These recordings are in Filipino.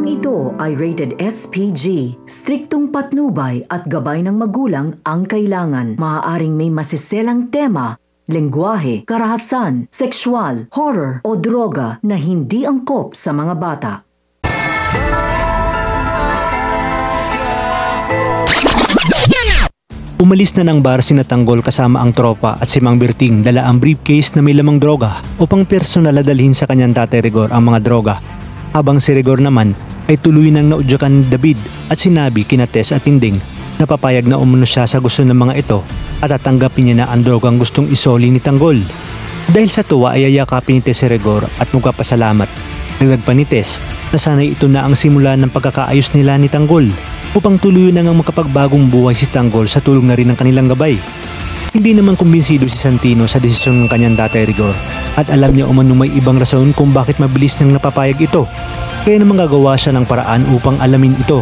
Programang ito ay rated SPG. Striktong patnubay at gabay ng magulang ang kailangan. Maaaring may masiselang tema, lengguwahe, karahasan, sexual, horror o droga na hindi angkop sa mga bata. Umalis na ng bar sina Tanggol kasama ang tropa at si Mang Berting dala ang briefcase na may lamang droga upang personal na dalhin sa kanyang tatay Rigor ang mga droga. Habang si Rigor naman ay tuloy nang naudyakan ni David at sinabi kina Tess at Tinding na papayag na umano siya sa gusto ng mga ito at tatanggapin niya na ang drogang gustong isoli ni Tanggol. Dahil sa tuwa ay ayakapin ni Tess si Rigor at magpapasalamat. Nagdag pa ni Tess na sana'y ito na ang simula ng pagkakaayos nila ni Tanggol upang tuloy na ngang makapagbagong buhay si Tanggol sa tulong na rin ng kanilang gabay. Hindi naman kumbinsido si Santino sa desisyon ng kanyang tatay Rigor at alam niya umano may ibang rason kung bakit mabilis niyang napapayag ito. Kaya naman gagawa siya ng paraan upang alamin ito.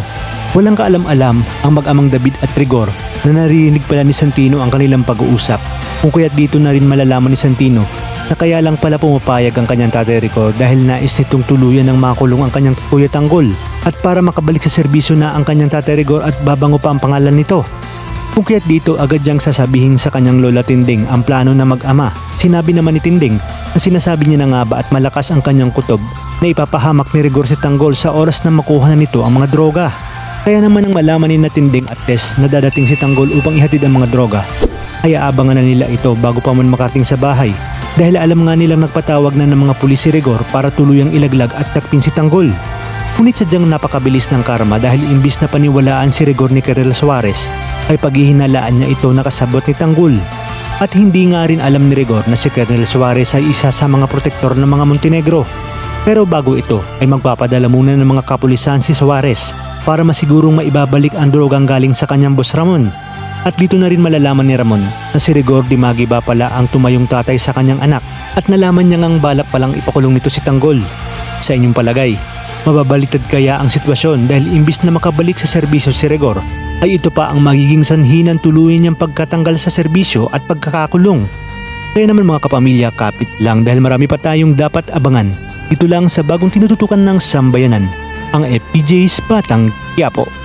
Walang kaalam-alam ang mag-amang David at Rigor na narinig pala ni Santino ang kanilang pag-uusap. Kung kaya't dito na rin malalaman ni Santino na kaya lang pala pumapayag ang kanyang tatay Rigor dahil nais nitong tuluyan ng makulong ang kanyang kuya Tanggol at para makabalik sa serbisyo na ang kanyang tatay Rigor at babango pa ang pangalan nito. Kung kaya't dito agad niyang sasabihin sa kanyang lola Tinding ang plano na mag-ama. Sinabi naman ni Tinding na sinasabi niya na nga ba at malakas ang kanyang kutob na ipapahamak ni Rigor si Tanggol sa oras na makuha na nito ang mga droga. Kaya naman nang malaman ni na Tinding at Tess na dadating si Tanggol upang ihatid ang mga droga ay aabangan na nila ito bago pa man makarating sa bahay dahil alam nga nilang nagpatawag na ng mga pulis si Rigor para tuluyang ilaglag at takpin si Tanggol. Ngunit sadyang napakabilis ng karma dahil imbis na paniwalaan si Rigor ni Colonel Suarez ay paghihinalaan niya ito nakasabot ni Tanggol. At hindi nga rin alam ni Rigor na si Colonel Suarez ay isa sa mga protektor ng mga Montenegro. Pero bago ito ay magpapadala muna ng mga kapulisan si Suarez para masigurong maibabalik ang drogang galing sa kanyang boss Ramon. At dito na rin malalaman ni Ramon na si Rigor di Magiba pala ang tumayong tatay sa kanyang anak at nalaman niya ngang balak palang ipakulong nito si Tanggol. Sa inyong palagay, mababaliktad kaya ang sitwasyon dahil imbis na makabalik sa serbisyo si Rigor ay ito pa ang magiging sanhi ng tuluyan niyang pagkatanggal sa serbisyo at pagkakakulong. Kaya naman mga kapamilya, kapit lang dahil marami pa tayong dapat abangan. Ito lang sa bagong tinututukan ng Sambayanan, ang FPJ's Batang Quiapo.